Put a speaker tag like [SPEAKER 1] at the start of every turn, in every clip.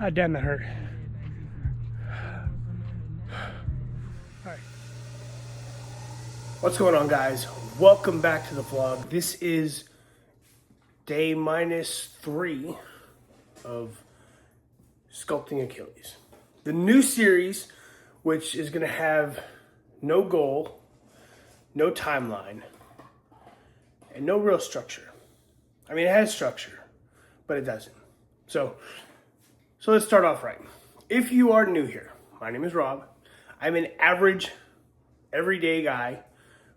[SPEAKER 1] Ah, damn, that hurt. All right. What's going on, guys? Welcome back to the vlog. This is day -3 of Sculpting Achilles. The new series, which is going to have no goal, no timeline, and no real structure. I mean, it has structure, but it doesn't. So let's start off right. If you are new here, my name is Rob. I'm an average, everyday guy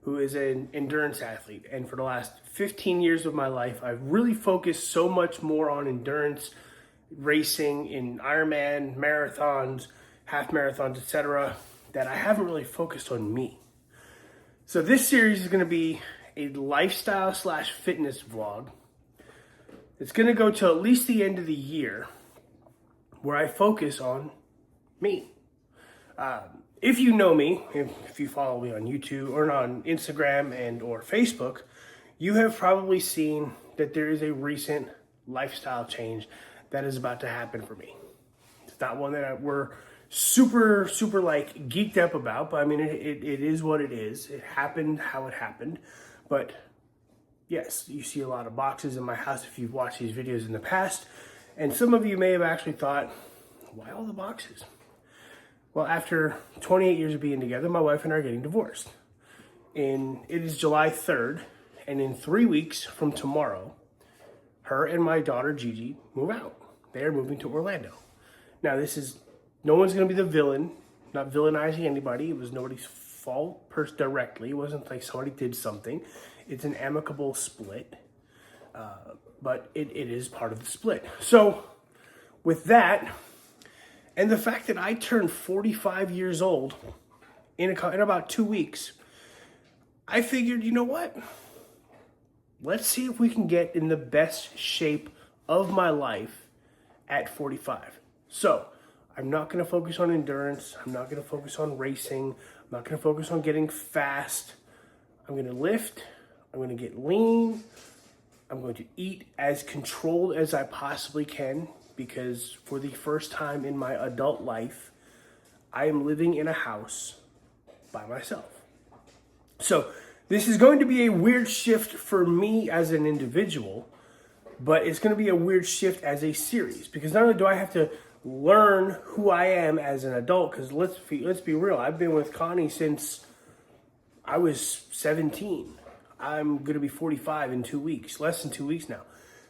[SPEAKER 1] who is an endurance athlete. And for the last 15 years of my life, I've really focused so much more on endurance racing in Ironman, marathons, half marathons, etc., that I haven't really focused on me. So this series is going to be a lifestyle / fitness vlog. It's going to go till at least the end of the year, where I focus on me. If you know me, if you follow me on YouTube or on Instagram and or Facebook, you have probably seen that there is a recent lifestyle change that is about to happen for me. It's not one that we're super like geeked up about, but I mean, it is what it is. It happened how it happened. But yes, you see a lot of boxes in my house if you've watched these videos in the past. And some of you may have actually thought, why all the boxes? Well, after 28 years of being together, my wife and I are getting divorced. And it is July 3rd, and in 3 weeks from tomorrow, her and my daughter Gigi move out. They are moving to Orlando. Now, no one's going to be the villain, not villainizing anybody. It was nobody's fault directly. It wasn't like somebody did something. It's an amicable split. But it is part of the split. So with that, and the fact that I turned 45 years old in about 2 weeks, I figured, you know what? Let's see if we can get in the best shape of my life at 45. So I'm not going to focus on endurance. I'm not going to focus on racing. I'm not going to focus on getting fast. I'm going to lift. I'm going to get lean. I'm going to eat as controlled as I possibly can, because for the first time in my adult life, I am living in a house by myself. So this is going to be a weird shift for me as an individual, but it's going to be a weird shift as a series, because not only do I have to learn who I am as an adult, because let's be real, I've been with Connie since I was 17. I'm going to be 45 in 2 weeks, less than 2 weeks now.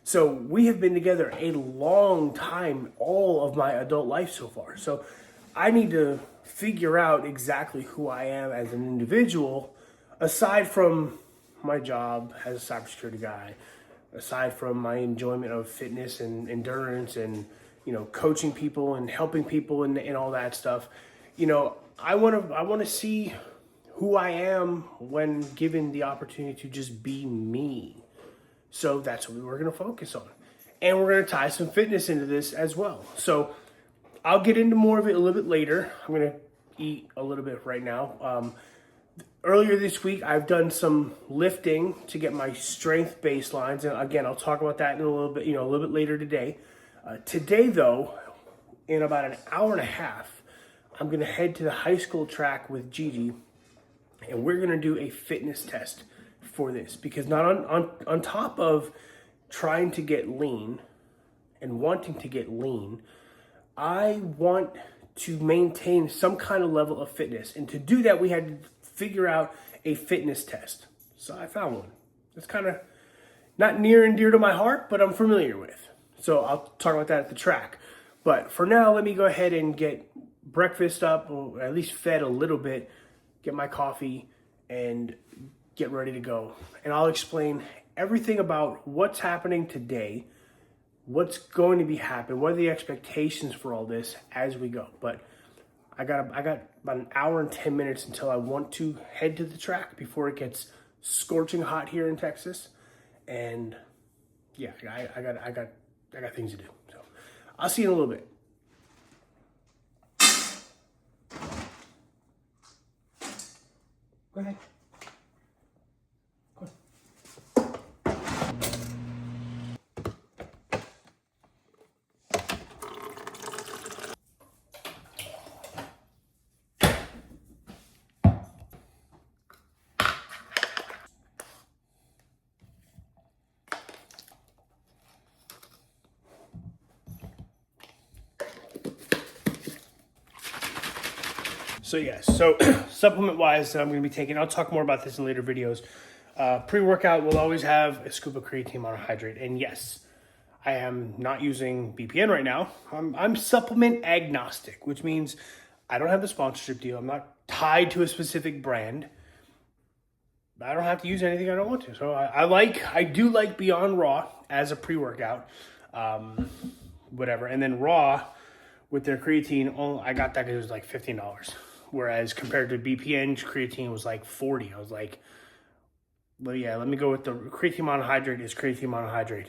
[SPEAKER 1] So we have been together a long time, all of my adult life so far. So I need to figure out exactly who I am as an individual, aside from my job as a cybersecurity guy, aside from my enjoyment of fitness and endurance and, coaching people and helping people and all that stuff. I want to see who I am when given the opportunity to just be me. So that's what we're going to focus on. And we're going to tie some fitness into this as well. So I'll get into more of it a little bit later. I'm going to eat a little bit right now. Earlier this week, I've done some lifting to get my strength baselines. And again, I'll talk about that in a little bit, a little bit later today. Today, though, in about an hour and a half, I'm going to head to the high school track with Gigi. And we're going to do a fitness test for this, because not on top of trying to get lean and wanting to get lean, I want to maintain some kind of level of fitness. And to do that, we had to figure out a fitness test. So I found one. It's kind of not near and dear to my heart, but I'm familiar with. So I'll talk about that at the track. But for now, let me go ahead and get breakfast up, or at least fed a little bit, get my coffee, and get ready to go. And I'll explain everything about what's happening today, what's going to be happening, what are the expectations for all this as we go. But I got about an hour and 10 minutes until I want to head to the track before it gets scorching hot here in Texas. And yeah, I got things to do. So I'll see you in a little bit. Go ahead. So yes, so supplement wise that I'm going to be taking, I'll talk more about this in later videos. Pre-workout will always have a scoop of creatine monohydrate, and yes, I am not using BPN right now. I'm supplement agnostic, which means I don't have the sponsorship deal. I'm not tied to a specific brand. I don't have to use anything I don't want to. So I do like Beyond Raw as a pre-workout, whatever. And then Raw with their creatine, I got that because it was like $15. Whereas compared to BPN, creatine was like $40. I was like, well, yeah, let me go with the creatine monohydrate is creatine monohydrate.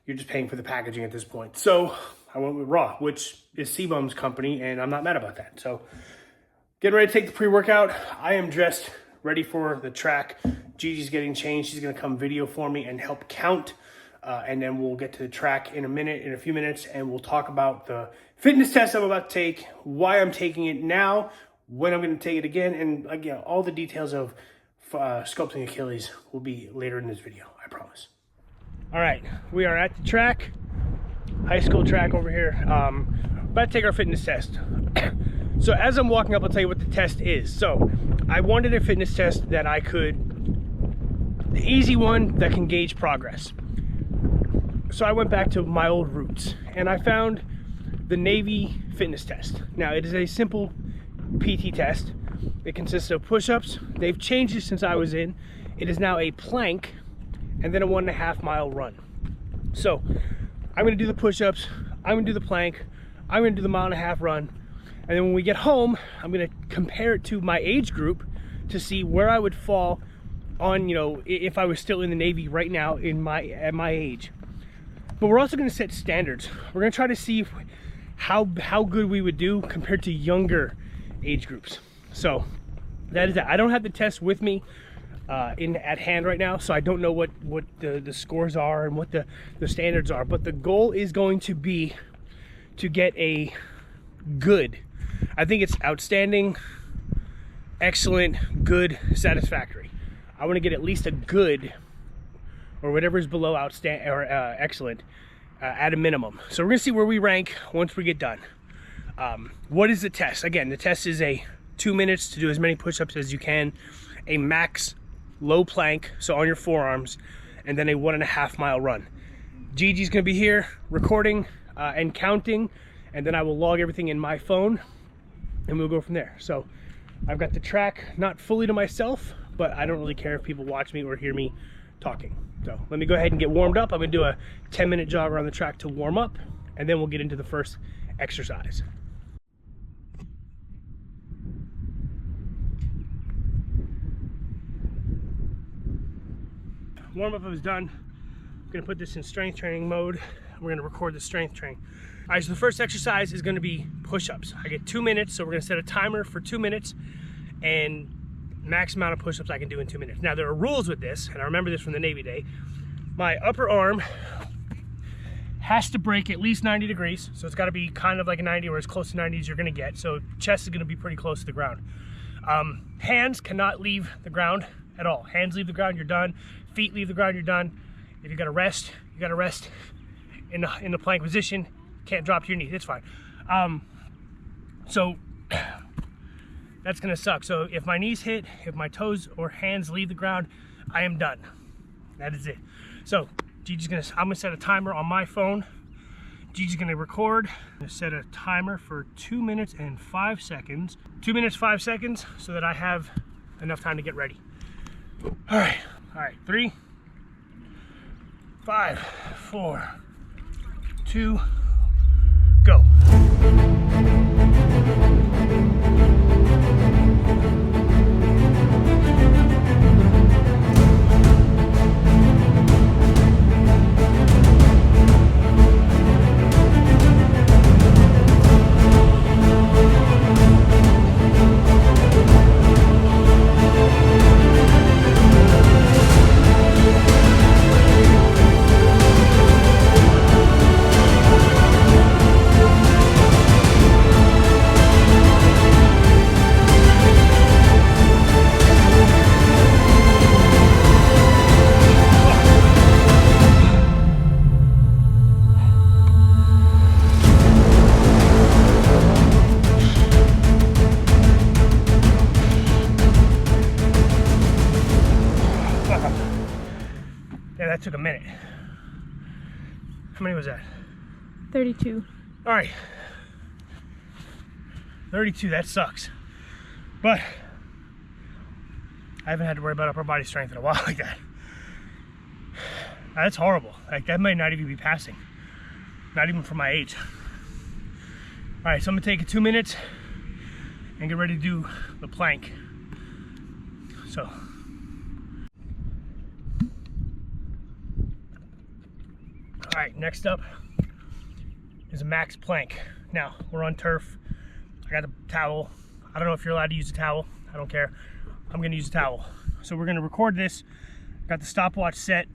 [SPEAKER 1] You're just paying for the packaging at this point. So I went with Raw, which is Sebum's company, and I'm not mad about that. So getting ready to take the pre-workout. I am dressed, ready for the track. Gigi's getting changed. She's going to come video for me and help count. And then we'll get to the track in a few minutes, and we'll talk about the fitness test I'm about to take, why I'm taking it now, when I'm going to take it again, and again, all the details of Sculpting Achilles will be later in this video, I promise. All right, we are at the track, high school track over here. About to take our fitness test. So as I'm walking up, I'll tell you what the test is. So I wanted a fitness test that the easy one that can gauge progress. So I went back to my old roots and I found the Navy fitness test. Now it is a simple PT test. It consists of push-ups. They've changed it since I was in. It is now a plank and then a 1.5 mile run. So I'm gonna do the push-ups, I'm gonna do the plank, I'm gonna do the 1.5 mile run, and then when we get home, I'm gonna compare it to my age group to see where I would fall on, you know, if I was still in the Navy right now at my age. But we're also gonna set standards. We're gonna try to see how good we would do compared to younger age groups. So that is that. I don't have the test with me at hand right now, so I don't know what the scores are and what the standards are, but the goal is going to be to get a good. I think it's outstanding, excellent, good, satisfactory. I want to get at least a good, or whatever is below outstanding or excellent, at a minimum. So we're gonna see where we rank once we get done. What is the test? Again, the test is 2 minutes to do as many push-ups as you can, a max low plank, so on your forearms, and then a 1.5 mile run. Gigi's gonna be here recording and counting, and then I will log everything in my phone and we'll go from there. So I've got the track not fully to myself, but I don't really care if people watch me or hear me talking. So let me go ahead and get warmed up. I'm gonna do a 10-minute jog around the track to warm up, and then we'll get into the first exercise. Warm-up is done. I'm gonna put this in strength training mode. We're gonna record the strength training. All right, so the first exercise is gonna be push-ups. I get 2 minutes, so we're gonna set a timer for 2 minutes, and max amount of push-ups I can do in 2 minutes. Now there are rules with this, and I remember this from the Navy day. My upper arm has to break at least 90 degrees, so it's gotta be kind of like a 90 or as close to 90 as you're gonna get, so chest is gonna be pretty close to the ground. Hands cannot leave the ground at all. Hands leave the ground, you're done. Feet leave the ground, you're done. If you gotta rest in the plank position. Can't drop to your knees, it's fine. So that's gonna suck. So if my knees hit, if my toes or hands leave the ground, I am done. That is it. So I'm gonna set a timer on my phone. Gigi's gonna record. I'm gonna set a timer for 2 minutes and 5 seconds. 2 minutes, 5 seconds, so that I have enough time to get ready. All right, 3, 5, 4, 2, go. was that?
[SPEAKER 2] 32.
[SPEAKER 1] All right. 32, that sucks. But I haven't had to worry about upper body strength in a while like that. That's horrible. Like, that might not even be passing. Not even for my age. All right, so I'm gonna take 2 minutes and get ready to do the plank. So. All right, next up is a max plank. Now, we're on turf. I got a towel. I don't know if you're allowed to use a towel. I don't care. I'm gonna use a towel. So we're gonna record this. Got the stopwatch set.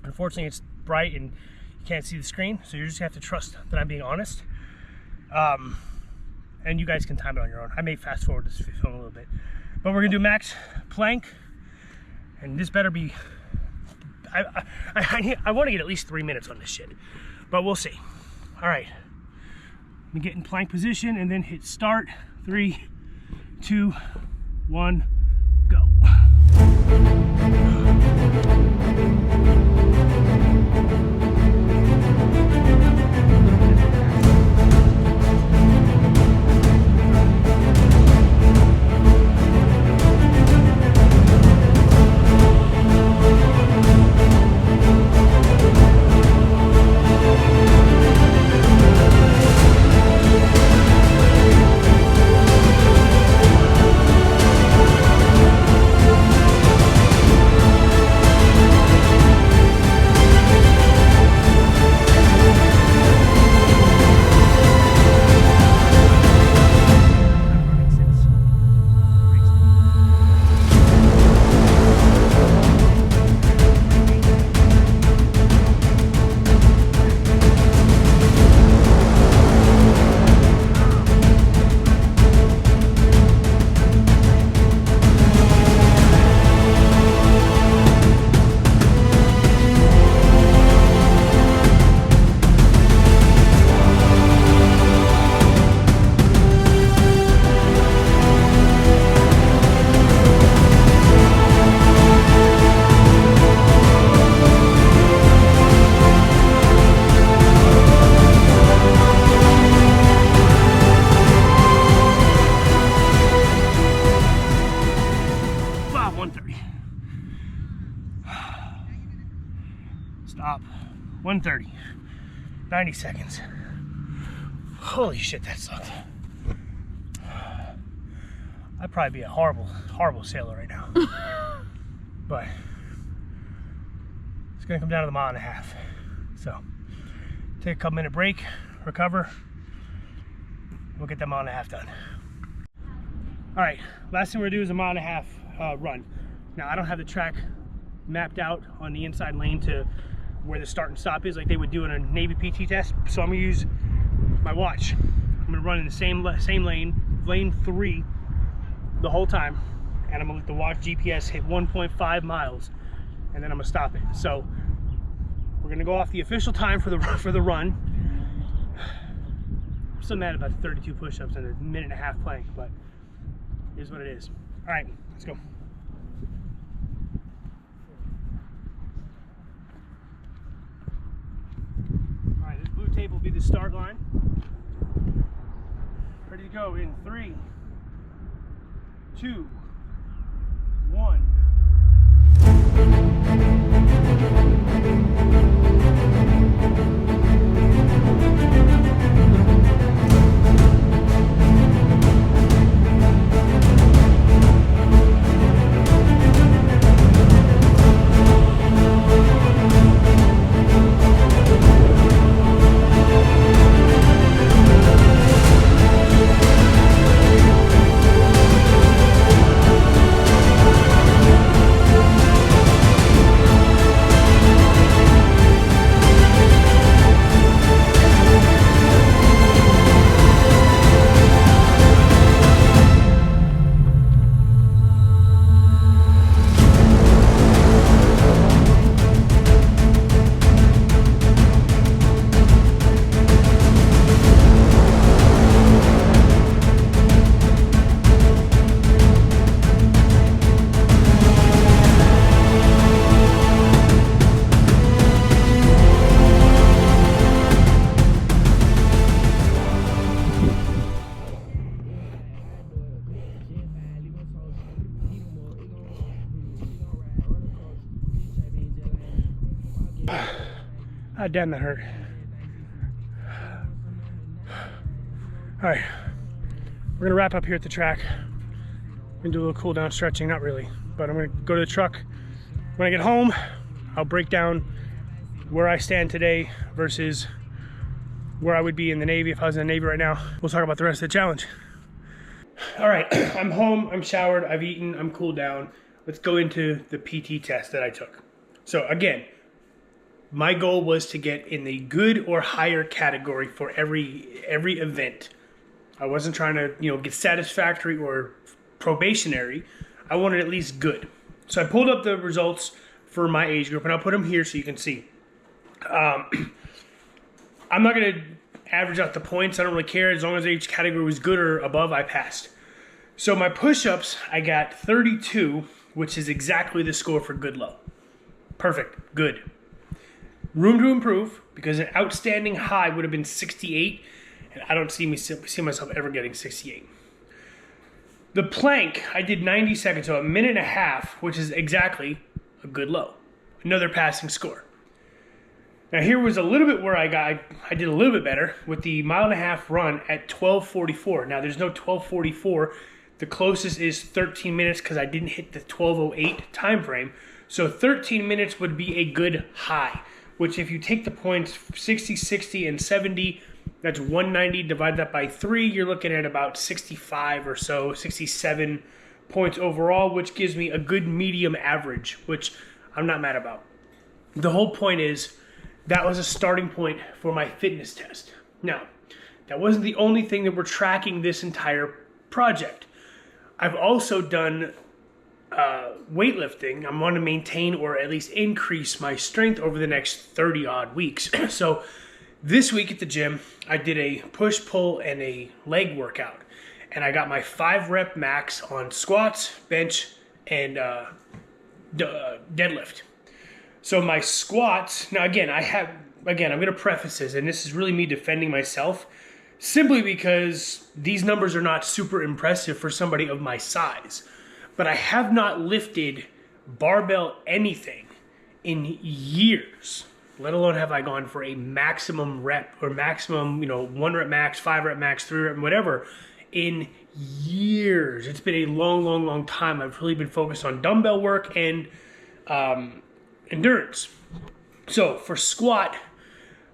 [SPEAKER 1] Unfortunately, it's bright and you can't see the screen, so you just have to trust that I'm being honest. And you guys can time it on your own. I may fast forward this film a little bit. But we're gonna do max plank, and this better be, I wanna get at least 3 minutes on this shit, but we'll see. All right, let me get in plank position and then hit start. 3, 2, 1, go. 130, 90 seconds. Holy shit, that sucked. I'd probably be a horrible, horrible sailor right now. But it's gonna come down to the 1.5 miles. So take a couple minute break, recover. We'll get that 1.5 miles done. All right, last thing we're gonna do is a 1.5 mile run. Now I don't have the track mapped out on the inside lane to where the start and stop is like they would do in a Navy PT test. So I'm gonna use my watch. I'm gonna run in the same lane, lane 3, the whole time, and I'm gonna let the watch GPS hit 1.5 miles, and then I'm gonna stop it. So we're gonna go off the official time for the run. I'm still mad about the 32 push-ups and a 1.5 minute plank, but here's what it is. All right, let's go. All right, this blue tape will be the start line. Ready to go in 3, 2, 1. Ah, damn, that hurt. All right, we're gonna wrap up here at the track. We're gonna do a little cool down stretching, not really, but I'm gonna go to the truck. When I get home, I'll break down where I stand today versus where I would be in the Navy if I was in the Navy right now. We'll talk about the rest of the challenge. All right, I'm home, I'm showered, I've eaten, I'm cooled down. Let's go into the PT test that I took. So again, my goal was to get in the good or higher category for every event. I wasn't trying to, get satisfactory or probationary. I wanted at least good. So I pulled up the results for my age group, and I'll put them here so you can see. I'm not going to average out the points. I don't really care. As long as each category was good or above, I passed. So my push-ups, I got 32, which is exactly the score for good low. Perfect. Good. Room to improve, because an outstanding high would have been 68, and I don't see myself ever getting 68. The plank, I did 90 seconds, so a minute and a half, which is exactly a good low. Another passing score. Now here was a little bit where I did a little bit better with the mile and a half run at 12:44. Now there's no 12:44. The closest is 13 minutes because I didn't hit the 12:08 time frame. So 13 minutes would be a good high, which if you take the points 60, 60, and 70, that's 190. Divide that by 3, you're looking at about 65 or so, 67 points overall, which gives me a good medium average, which I'm not mad about. The whole point is that was a starting point for my fitness test. Now, that wasn't the only thing that we're tracking this entire project. I've also done weightlifting. I want to maintain or at least increase my strength over the next 30 odd weeks. So this week at the gym, I did a push, pull, and a leg workout. And I got my 5 rep max on squats, bench, and deadlift. So my squats, now again, I'm going to preface this, and this is really me defending myself, simply because these numbers are not super impressive for somebody of my size. But I have not lifted barbell anything in years, let alone have I gone for a maximum rep or maximum, 1 rep max, 5 rep max, 3 rep, whatever, in years. It's been a long, long, long time. I've really been focused on dumbbell work and endurance. So for squat,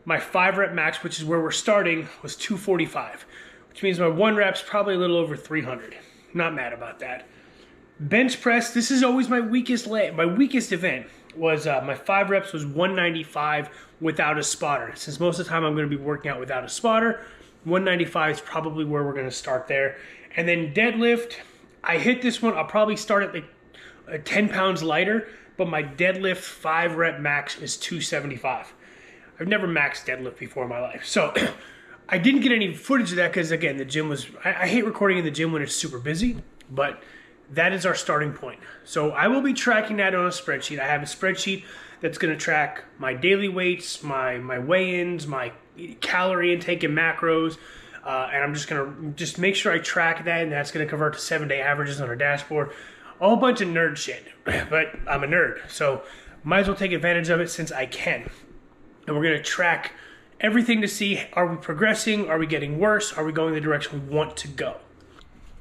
[SPEAKER 1] my 5 rep max, which is where we're starting, was 245, which means my 1 rep's probably a little over 300. Not mad about that. Bench press, this is always my weakest event, was my 5 reps was 195 without a spotter. Since most of the time I'm going to be working out without a spotter, 195 is probably where we're going to start there. And then deadlift, I hit this one, I'll probably start at like 10 pounds lighter, but my deadlift 5 rep max is 275. I've never maxed deadlift before in my life. So I didn't get any footage of that because, again, the gym was, I hate recording in the gym when it's super busy, but that is our starting point. So I will be tracking that on a spreadsheet. I have a spreadsheet that's going to track my daily weights, my weigh-ins, my calorie intake and macros, and I'm just going to make sure I track that, and that's going to convert to 7-day averages on our dashboard. A whole bunch of nerd shit, but I'm a nerd, so might as well take advantage of it since I can. And we're going to track everything to see, are we progressing, are we getting worse, are we going the direction we want to go?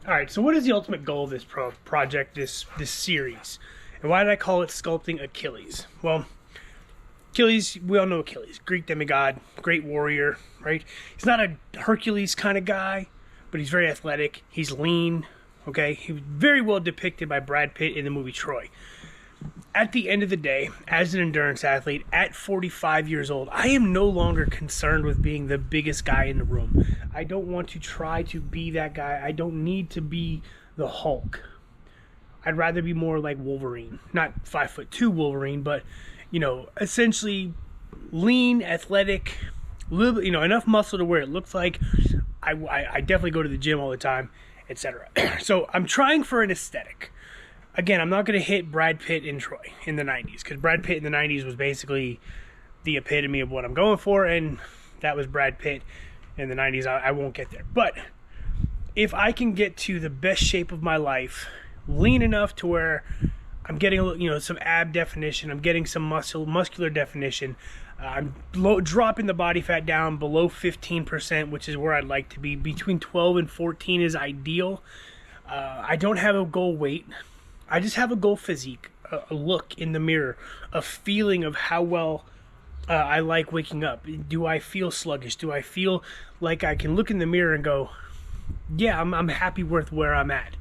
[SPEAKER 1] All right, so what is the ultimate goal of this project, this series? And why did I call it Sculpting Achilles? Well, Achilles, we all know Achilles, Greek demigod, great warrior, right? He's not a Hercules kind of guy, but he's very athletic, he's lean, okay? He was very well depicted by Brad Pitt in the movie Troy. At the end of the day, as an endurance athlete, at 45 years old, I am no longer concerned with being the biggest guy in the room. I don't want to try to be that guy. I don't need to be the Hulk. I'd rather be more like Wolverine. Not 5'2" Wolverine, but, essentially lean, athletic, little, enough muscle to where it looks like I definitely go to the gym all the time, etc. So I'm trying for an aesthetic. Again, I'm not going to hit Brad Pitt in Troy in the 90s, because Brad Pitt in the 90s was basically the epitome of what I'm going for, and that was Brad Pitt in the 90s. I won't get there. But if I can get to the best shape of my life, lean enough to where I'm getting some ab definition, I'm getting some muscular definition, I'm dropping the body fat down below 15%, which is where I'd like to be. Between 12 and 14 is ideal. I don't have a goal weight. I just have a goal physique, a look in the mirror, a feeling of how well I like waking up. Do I feel sluggish? Do I feel like I can look in the mirror and go, yeah, I'm happy with where I'm at?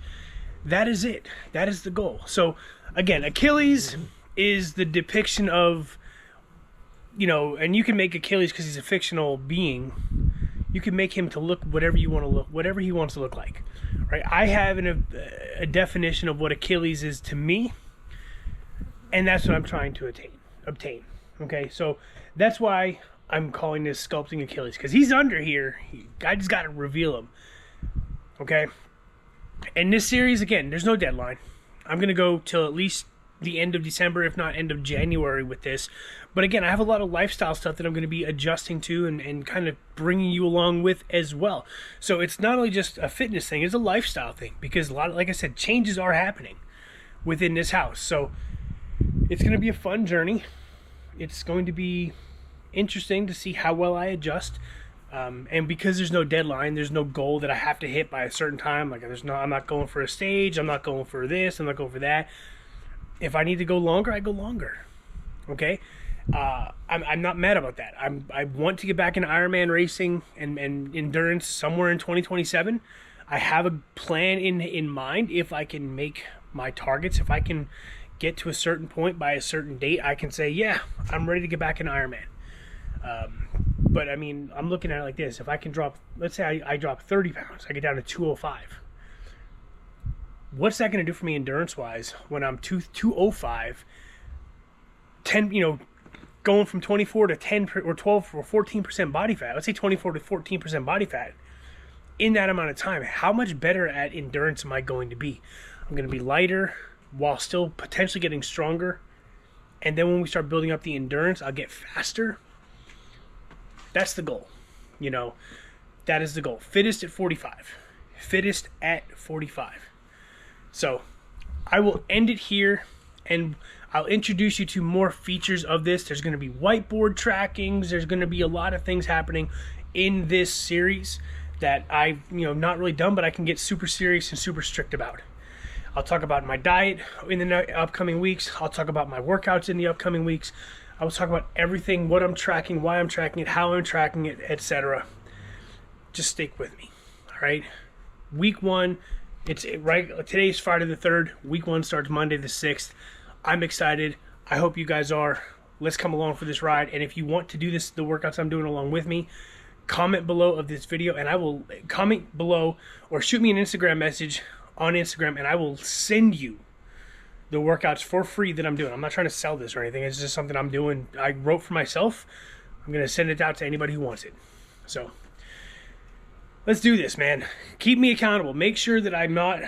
[SPEAKER 1] That is it. That is the goal. So, again, Achilles is the depiction of, you know, and you can make Achilles, because he's a fictional being, you can make him to look whatever you want to look, whatever he wants to look like, right? I have a definition of what Achilles is to me, and that's what I'm trying to obtain. Okay, so that's why I'm calling this Sculpting Achilles, because he's under here. I just got to reveal him. Okay, and this series, again, there's no deadline. I'm gonna go till at least the end of December, if not end of January with this. But again, I have a lot of lifestyle stuff that I'm going to be adjusting to and kind of bringing you along with as well. So it's not only just a fitness thing, it's a lifestyle thing, because a lot of, like I said, changes are happening within this house. So it's going to be a fun journey. It's going to be interesting to see how well I adjust. And because there's no deadline, there's no goal that I have to hit by a certain time. Like I'm not going for a stage. I'm not going for this. I'm not going for that. If I need to go longer, I go longer. Okay, I'm not mad about that. I want to get back into Ironman racing and endurance somewhere in 2027. I have a plan in mind. If I can make my targets, if I can get to a certain point by a certain date, I can say, yeah, I'm ready to get back into Ironman. But I mean, I'm looking at it like this. If I can drop, let's say I drop 30 pounds, I get down to 205. What's that going to do for me endurance-wise when I'm 205, 10, you know, going from 24 to 10 or 12 or 14% body fat? Let's say 24 to 14% body fat in that amount of time. How much better at endurance am I going to be? I'm going to be lighter while still potentially getting stronger. And then when we start building up the endurance, I'll get faster. That's the goal. You know, that is the goal. Fittest at 45. Fittest at 45. So I will end it here, and I'll introduce you to more features of this. There's going to be whiteboard trackings. There's going to be a lot of things happening in this series that I've not really done, but I can get super serious and super strict about. I'll talk about my diet in the upcoming weeks. I'll talk about my workouts in the upcoming weeks. I will talk about everything, what I'm tracking, why I'm tracking it, how I'm tracking it, etc. Just stick with me, all right? Week 1. It's right. Today's Friday the 3rd. Week 1 starts Monday the 6th. I'm excited. I hope you guys are. Let's come along for this ride. And if you want to do the workouts I'm doing along with me, comment below of this video, and I will comment below or shoot me an Instagram message on Instagram, and I will send you the workouts for free that I'm doing. I'm not trying to sell this or anything. It's just something I'm doing. I wrote for myself. I'm going to send it out to anybody who wants it. So let's do this, man. Keep me accountable. Make sure that I'm not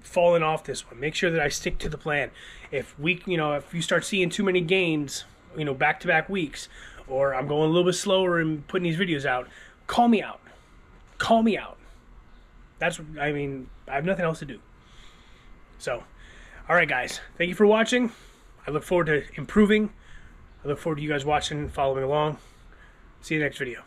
[SPEAKER 1] falling off this one. Make sure that I stick to the plan. If if you start seeing too many gains, back-to-back weeks, or I'm going a little bit slower and putting these videos out, call me out. Call me out. I have nothing else to do. So, all right, guys. Thank you for watching. I look forward to improving. I look forward to you guys watching and following along. See you next video.